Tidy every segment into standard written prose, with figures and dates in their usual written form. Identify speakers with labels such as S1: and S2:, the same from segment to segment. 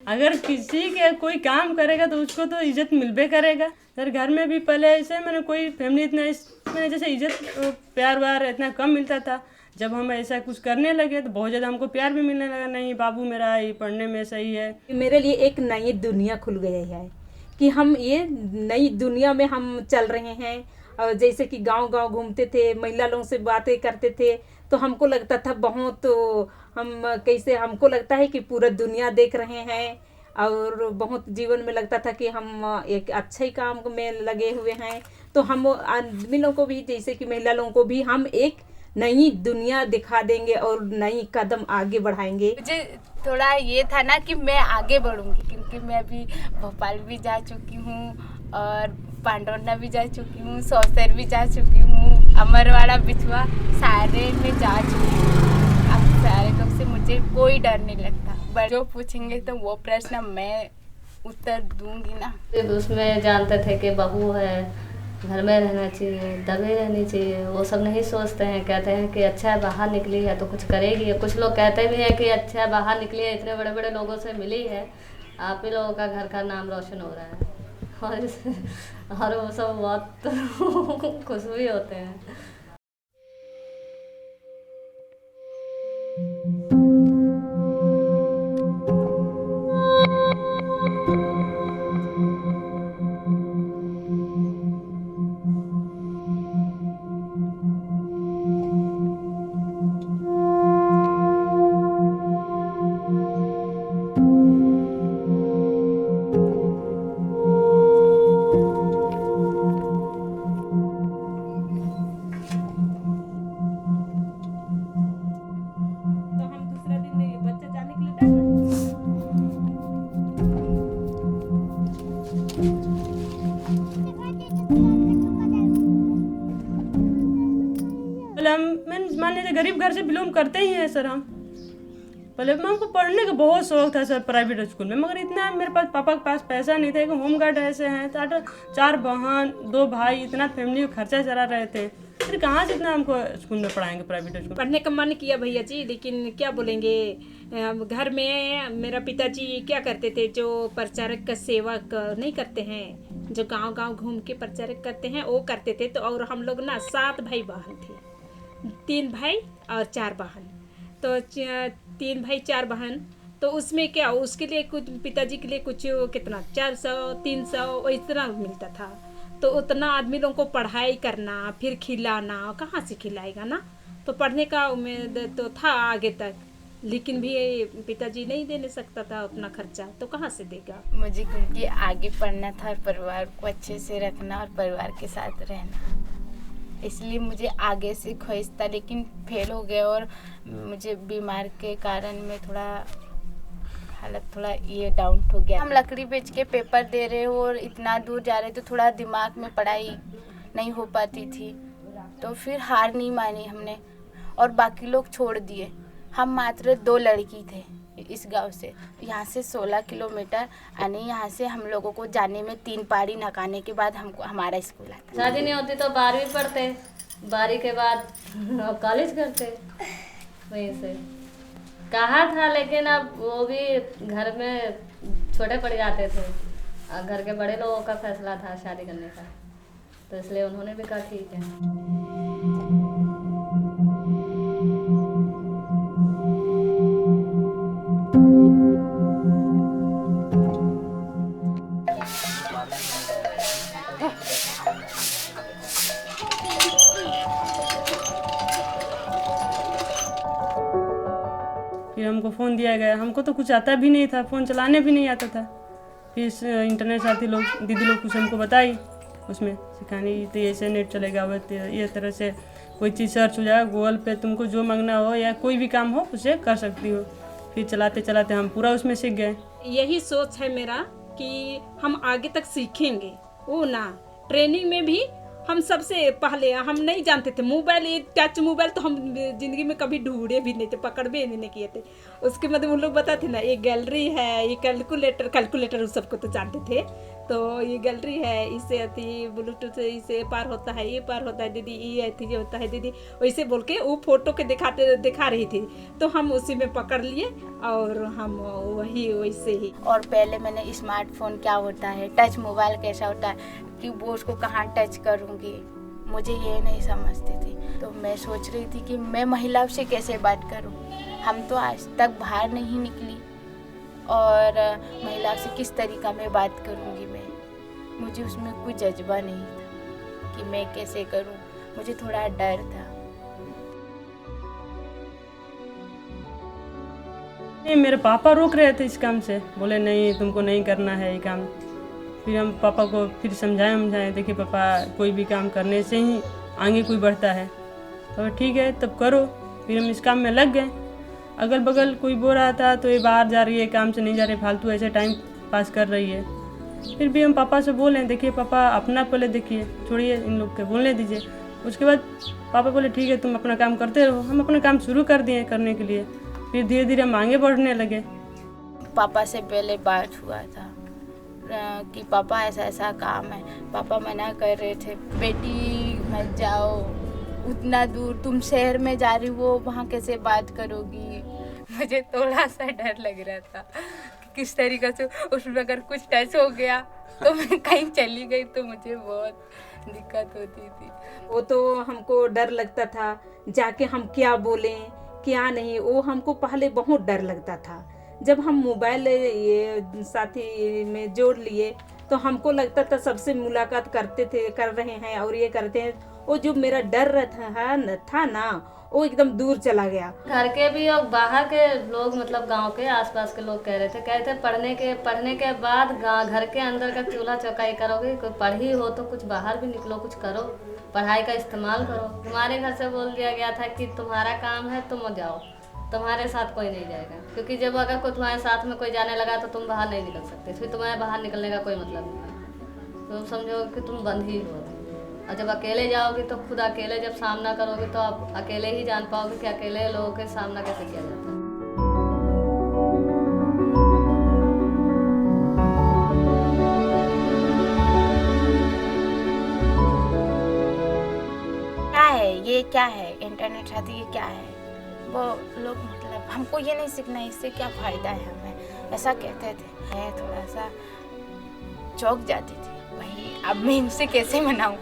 S1: अगर किसी के कोई काम करेगा तो उसको तो इज्जत मिलबे करेगा। सर घर में भी पहले ऐसे मैंने कोई फैमिली इतना मैंने जैसे इज्जत प्यार व्यार इतना कम मिलता था। जब हम ऐसा कुछ करने लगे तो बहुत ज़्यादा हमको प्यार भी मिलने लगा। नहीं बाबू मेरा ये पढ़ने में सही है।
S2: मेरे लिए एक नई दुनिया खुल गई है कि हम ये नई दुनिया में हम चल रहे हैं। और जैसे कि गांव गांव घूमते थे, महिला लोगों से बातें करते थे, तो हमको लगता था बहुत हम कैसे हमको लगता है कि पूरा दुनिया देख रहे हैं। और बहुत जीवन में लगता था कि हम एक अच्छे काम में लगे हुए हैं। तो हम आदमी लोगों को भी, जैसे कि महिला लोगों को भी, हम एक नई दुनिया दिखा देंगे और नई कदम आगे बढ़ाएंगे।
S3: मुझे थोड़ा ये था ना कि मैं आगे बढ़ूंगी, क्योंकि मैं अभी भोपाल भी जा चुकी हूँ और पांडवना भी जा चुकी हूँ, सौसर भी जा चुकी हूँ, अमरवाड़ा बिछुआ सारे में जा चुकी हूँ। अब सारे लोग से मुझे कोई डर नहीं लगता। बट जो पूछेंगे तो वो प्रश्न मैं उत्तर दूंगी ना।
S4: उसमें जानते थे कि बहू है, घर में रहना चाहिए, दबे रहनी चाहिए, वो सब नहीं सोचते हैं। कहते हैं कि अच्छा है बाहर निकली है तो कुछ करेगी। कुछ लोग कहते भी हैं कि अच्छा है बाहर निकली है, इतने बड़े बड़े लोगों से मिली है, आप ही लोगों का घर का नाम रोशन हो रहा है। और वो सब बहुत खुश भी होते हैं।
S1: मान लीजिए गरीब घर से बिलोंग करते ही हैं सर। हम पहले हमको पढ़ने का बहुत शौक था सर प्राइवेट स्कूल में, मगर इतना मेरे पास पापा के पास पैसा नहीं था कि होम गार्ड ऐसे हैं तो 4 बहन 2 भाई, इतना फैमिली का खर्चा चला रहे थे। फिर कहाँ से इतना हमको स्कूल में पढ़ाएंगे प्राइवेट स्कूल।
S2: पढ़ने का मन किया भैया जी, लेकिन क्या बोलेंगे, घर में मेरा पिताजी क्या करते थे, जो प्रचारक का सेवा नहीं करते हैं, जो गांव गांव घूम के प्रचारक करते हैं वो करते थे। तो और हम लोग ना 7 भाई बहन थे, 3 भाई और 4 बहन। तो 3 भाई 4 बहन, तो उसमें क्या उसके लिए कुछ पिताजी के लिए कुछ कितना 400 300 इतना मिलता था। तो उतना आदमी लोगों को पढ़ाई करना फिर खिलाना, कहाँ से खिलाएगा ना। तो पढ़ने का उम्मीद तो था आगे तक, लेकिन भी पिताजी नहीं देने सकता था अपना खर्चा, तो कहाँ से देगा।
S3: मुझे क्योंकि आगे पढ़ना था और परिवार को अच्छे से रखना और परिवार के साथ रहना, इसलिए मुझे आगे से ख्वाहिश था, लेकिन फेल हो गया। और मुझे बीमार के कारण में थोड़ा हालत थोड़ा ये डाउन हो गया। हम लकड़ी बेच के पेपर दे रहे हो और इतना दूर जा रहे तो थोड़ा दिमाग में पढ़ाई नहीं हो पाती थी। तो फिर हार नहीं मानी हमने और बाकी लोग छोड़ दिए। हम मात्र 2 लड़की थे इस गांव से, यहाँ से 16 किलोमीटर, यानी यहाँ से हम लोगों को जाने में 3 पारी नकाने के बाद हमको हमारा स्कूल आता।
S4: शादी नहीं होती तो 12वीं पढ़ते, 12वीं के बाद कॉलेज करते। वहीं से कहा था, लेकिन अब वो भी घर में छोटे पड़ जाते थे और घर के बड़े लोगों का फैसला था शादी करने का, तो इसलिए उन्होंने भी कहा ठीक है।
S1: फिर हमको फ़ोन दिया गया। हमको तो कुछ आता भी नहीं था, फ़ोन चलाने भी नहीं आता था। फिर इंटरनेट साथी लोग, दीदी लोग कुछ हमको बताई, उसमें सिखानी तो ऐसे नेट चलेगा, ये तरह से कोई चीज़ सर्च हो जाएगा गूगल पे, तुमको जो मांगना हो या कोई भी काम हो उसे कर सकती हो। फिर चलाते चलाते हम पूरा उसमें सीख गए।
S2: यही सोच है मेरा कि हम आगे तक सीखेंगे। वो ना ट्रेनिंग में भी हम सबसे पहले, हम नहीं जानते थे मोबाइल, ये टच मोबाइल तो हम ज़िंदगी में कभी ढूंढे भी नहीं थे, पकड़ भी नहीं किए थे। उसके मतलब उन लोग बताते ना, ये गैलरी है, ये कैलकुलेटर उस सबको तो जानते थे, तो ये गैलरी है, इससे अति ब्लूटूथ से इसे पार होता है, ये पार होता है दीदी, ये अति होता है दीदी, वैसे बोल के वो फोटो के दिखा रही थी। तो हम उसी में पकड़ लिए और हम वही वैसे ही।
S3: और पहले मैंने स्मार्टफोन क्या होता है, टच मोबाइल कैसा होता है, कि वो उसको कहाँ टच करूँगी, मुझे ये नहीं समझती थी। तो मैं सोच रही थी कि मैं महिलाओं से कैसे बात करूँ। हम तो आज तक बाहर नहीं निकली और महिला से किस तरीक़ा में बात करूँगी मैं, मुझे उसमें कोई जज्बा नहीं था कि मैं कैसे करूँ, मुझे थोड़ा डर था।
S1: नहीं, मेरे पापा रोक रहे थे इस काम से, बोले नहीं तुमको नहीं करना है ये काम। फिर हम पापा को फिर समझाएं, देखिए पापा कोई भी काम करने से ही आगे कोई बढ़ता है, तो ठीक है तब करो। फिर हम इस काम में लग गए। अगल बगल कोई बोल रहा था तो ये बाहर जा रही है, काम से नहीं जा रही, फालतू ऐसे टाइम पास कर रही है। फिर भी हम पापा से बोले देखिए पापा अपना पहले देखिए, छोड़िए इन लोग के बोलने दीजिए। उसके बाद पापा बोले ठीक है तुम अपना काम करते रहो। हम अपना काम शुरू कर दिए करने के लिए। फिर धीरे धीरे हम आगे बढ़ने लगे।
S3: पापा से पहले बात हुआ था कि पापा ऐसा ऐसा काम है, पापा मना कर रहे थे, बेटी मत जाओ उतना दूर, तुम शहर में जा रही हो वहाँ कैसे बात करोगी। मुझे थोड़ा सा डर लग रहा था कि किस तरीके से उसमें अगर कुछ टच हो गया तो मैं कहीं चली गई तो मुझे बहुत दिक्कत होती थी।
S2: वो तो हमको डर लगता था, जाके हम क्या बोलें क्या नहीं, वो हमको पहले बहुत डर लगता था। जब हम मोबाइल ये साथी में जोड़ लिए तो हमको लगता था सबसे मुलाकात कर रहे हैं और ये करते हैं। वो जो मेरा डर था ना वो एकदम दूर चला गया।
S4: घर के भी और बाहर के लोग, मतलब गांव के आसपास के लोग कह रहे थे पढ़ने के बाद घर के अंदर का चूल्हा चौकाई करोगे, कोई पढ़ी हो तो कुछ बाहर भी निकलो, कुछ करो, पढ़ाई का इस्तेमाल करो। हमारे घर से बोल दिया गया था कि तुम्हारा काम है तुम जाओ, तुम्हारे साथ कोई नहीं जाएगा, क्योंकि जब अगर कोई तुम्हारे साथ में कोई जाने लगा तो तुम बाहर नहीं निकल सकते, फिर तुम्हारे बाहर निकलने का कोई मतलब नहीं। तुम समझो कि तुम बंद ही हो, और जब अकेले जाओगे तो खुद अकेले जब सामना करोगे तो आप अकेले ही जान पाओगे कि अकेले लोगों के सामना कैसे किया जाता है।
S3: क्या है ये, क्या है इंटरनेट साथी, ये क्या है। वो लोग मतलब हमको ये नहीं सीखना है, इससे क्या फ़ायदा है हमें, ऐसा कहते थे। मैं थोड़ा सा चौंक जाती थी, वही अब मैं इनसे कैसे मनाऊँ,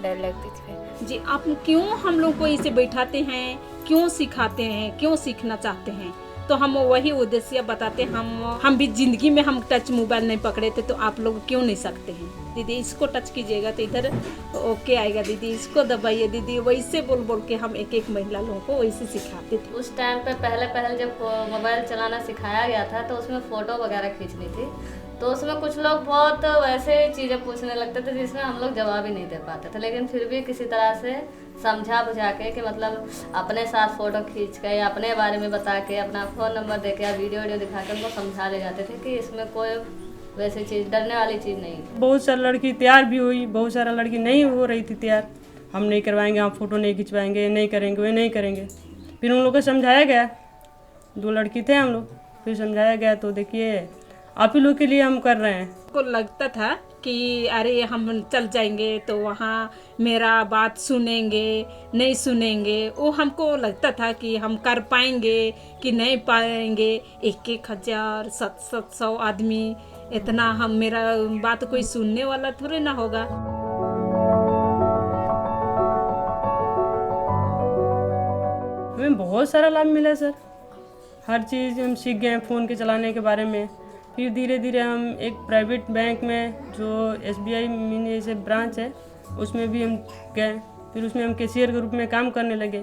S3: डर लगती थी फिर।
S2: जी आप क्यों हम लोग को इसे बैठाते हैं, क्यों सिखाते हैं, क्यों सीखना चाहते हैं, तो हम वही उद्देश्य बताते। हम भी जिंदगी में हम टच मोबाइल नहीं पकड़े थे, तो आप लोग क्यों नहीं सकते हैं। दीदी इसको टच कीजिएगा तो इधर ओके आएगा, दीदी इसको दबाइए, दीदी वैसे बोल बोल के हम एक एक महिला लोगों को वैसे सिखाते थे।
S4: उस टाइम पे पहले जब मोबाइल चलाना सिखाया गया था तो उसमें फ़ोटो वगैरह खींचनी थी, तो उसमें कुछ लोग बहुत वैसे चीज़ें पूछने लगते थे जिसमें हम लोग जवाब ही नहीं दे पाते थे। लेकिन फिर भी किसी तरह से समझा बुझा के कि मतलब अपने साथ फ़ोटो खींच के या अपने बारे में बता के, अपना फ़ोन नंबर दे के या वीडियो दिखा के उनको समझा ले जाते थे कि इसमें कोई वैसी चीज़, डरने वाली चीज़ नहीं थी।
S1: बहुत सारी लड़की तैयार भी हुई, बहुत सारा लड़की नहीं हो रही थी तैयार। हम नहीं करवाएंगे, हम फ़ोटो नहीं खिंचवाएंगे, नहीं करेंगे, वे नहीं करेंगे। फिर उन लोगों को समझाया गया, 2 लड़की थे हम लोग, फिर समझाया गया तो देखिए आप ही लोग के लिए हम कर रहे हैं।
S2: को लगता था कि अरे हम चल जाएंगे तो वहाँ मेरा बात सुनेंगे नहीं सुनेंगे, वो हमको लगता था कि हम कर पाएंगे कि नहीं पाएंगे। 1,000 700 आदमी, इतना हम मेरा बात कोई सुनने वाला थोड़े ना होगा।
S1: हमें बहुत सारा लाभ मिला सर, हर चीज़ हम सीख गए फ़ोन के चलाने के बारे में। फिर धीरे धीरे हम एक प्राइवेट बैंक में जो SBI मिनी से ब्रांच है उसमें भी हम गए। फिर उसमें हम कैशियर के रूप में काम करने लगे।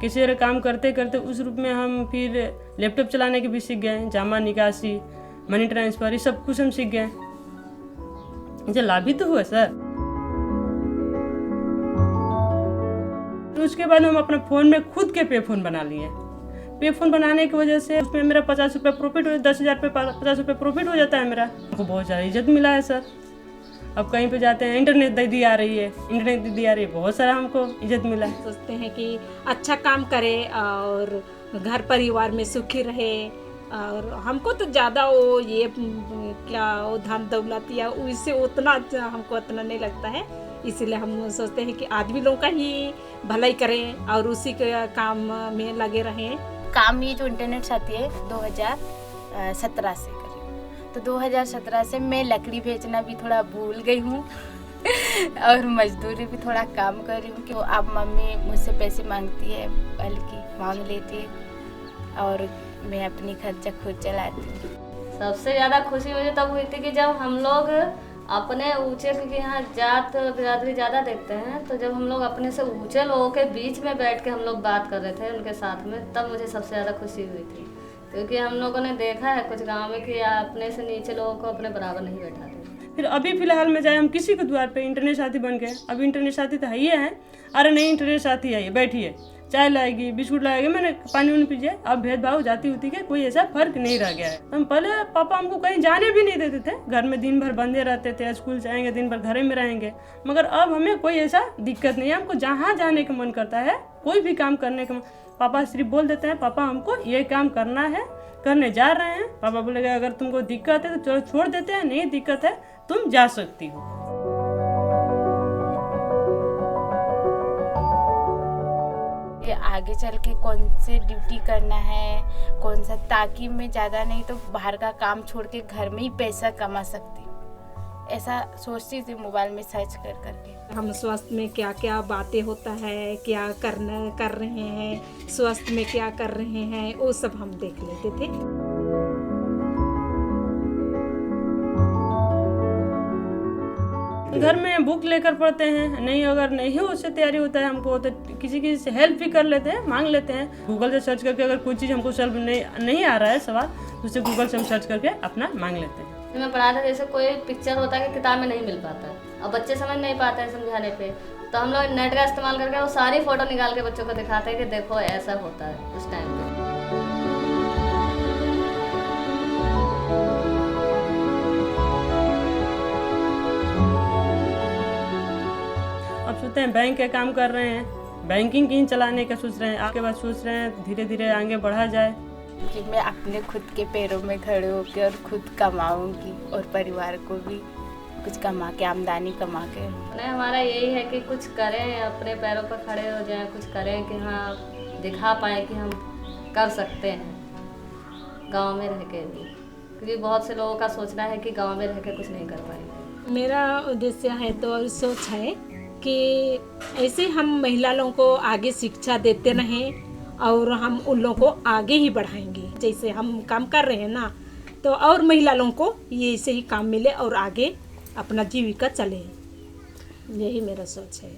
S1: कैशियर काम करते करते उस रूप में हम फिर लैपटॉप चलाने के भी सीख गए, जमा निकासी, मनी ट्रांसफ़र, ये सब कुछ हम सीख गए। मुझे लाभ ही तो हुआ सर। फिर उसके बाद हम अपने फ़ोन में खुद के पे फ़ोन बना लिए। पे फ़ोन बनाने की वजह से उसमें मेरा 50 रुपये प्रॉफिट हो, 10,000 पे 50 रुपये प्रॉफिट हो जाता है मेरा। हमको बहुत ज़्यादा इज्जत मिला है सर। अब कहीं पे जाते हैं इंटरनेट दीदी आ रही है, इंटरनेट दीदी आ रही है, बहुत सारा हमको इज्जत मिला है।
S2: सोचते हैं कि अच्छा काम करे और घर परिवार में सुखी रहे और हमको तो ज़्यादा वो ये क्या वो धन दौलत या उससे उतना हमको उतना नहीं लगता है, इसीलिए हम सोचते हैं कि आदमी लोगों का ही भलाई करें और उसी के काम में लगे रहें।
S3: काम ये जो इंटरनेट साथी है 2017 से करी, तो 2017 से मैं लकड़ी बेचना भी थोड़ा भूल गई हूँ और मजदूरी भी थोड़ा काम कर रही हूँ कि अब मम्मी मुझसे पैसे मांगती है, बल्कि मांग लेती है और मैं अपनी खर्चा खुद चलाती हूँ।
S4: सबसे ज़्यादा खुशी मुझे तब हुई थी कि जब हम लोग अपने ऊंचे, क्योंकि यहाँ जात बिरादरी ज़्यादा देखते हैं, तो जब हम लोग अपने से ऊंचे लोगों के बीच में बैठ के हम लोग बात कर रहे थे उनके साथ में, तब मुझे सबसे ज़्यादा खुशी हुई थी। क्योंकि हम लोगों ने देखा है कुछ गाँव में कि अपने से नीचे लोगों को अपने बराबर नहीं बैठाते।
S1: फिर अभी फिलहाल में जाए हम किसी के द्वार पे इंटरनेट साथी बन गए। अब इंटरनेट साथी तो है ही है, अरे नहीं इंटरनेट साथी है, बैठिए चाय लाएगी, बिस्कुट लाएगी, मैंने पानी उन पीजिए। अब भेदभाव जाति होती के कोई ऐसा फर्क नहीं रह गया है। हम पहले पापा हमको कहीं जाने भी नहीं देते थे, घर में दिन भर बंदे रहते थे, स्कूल से आएंगे दिन भर घर में रहेंगे, मगर अब हमें कोई ऐसा दिक्कत नहीं है। हमको जहाँ जाने का मन करता है, कोई भी काम करने का पापा सिर्फ बोल देते हैं पापा हमको ये काम करना है, करने जा रहे हैं। पापा बोलेगा अगर तुमको दिक्कत है तो चलो छोड़ देते हैं, नहीं दिक्कत है तुम जा सकती हो।
S3: आगे चल के कौन से ड्यूटी करना है, कौन सा, ताकि मैं ज़्यादा नहीं तो बाहर का काम छोड़ के घर में ही पैसा कमा सकती हूँ, ऐसा सोचती थी मोबाइल में सर्च कर करके।
S2: हम स्वास्थ्य में क्या क्या बातें होता है, क्या कर रहे हैं, स्वास्थ्य में क्या कर रहे हैं, वो सब हम देख लेते थे।
S1: घर में बुक लेकर पढ़ते हैं, नहीं अगर नहीं उससे तैयारी होता है हमको तो किसी से हेल्प भी कर लेते हैं, मांग लेते हैं। गूगल से सर्च करके अगर कोई चीज़ हमको सॉल्व नहीं आ रहा है सवाल, तो उसे गूगल से हम सर्च करके अपना मांग लेते हैं।
S4: मैं पढ़ा था जैसे कोई पिक्चर होता है कि किताब में नहीं मिल पाता है और बच्चे समझ नहीं पाते हैं समझाने पे, तो हम लोग नेट का इस्तेमाल करके वो सारी फ़ोटो निकाल के बच्चों को दिखाते हैं कि देखो ऐसा होता है उस टाइम पे।
S1: अब सोचते हैं बैंक का काम कर रहे हैं, बैंकिंग की चलाने का सोच रहे हैं, आपके बाद सोच रहे हैं धीरे धीरे आगे बढ़ा जाए
S3: कि मैं अपने खुद के पैरों में खड़े होकर और खुद कमाऊंगी और परिवार को भी कुछ कमा के, आमदनी कमा के।
S4: नहीं, हमारा यही है कि कुछ करें, अपने पैरों पर खड़े हो जाएं, कुछ करें कि हाँ दिखा पाए कि हम कर सकते हैं गांव में रह के भी, क्योंकि बहुत से लोगों का सोचना है कि गांव में रह के कुछ नहीं कर पाएंगे।
S2: मेरा उद्देश्य है तो सोच है कि ऐसे हम महिला लोगों को आगे शिक्षा देते रहें और हम उन लोगों को आगे ही बढ़ाएंगे। जैसे हम काम कर रहे हैं ना, तो और महिला लोगों को ये ऐसे ही काम मिले और आगे अपना जीविका चले, यही मेरा सोच है।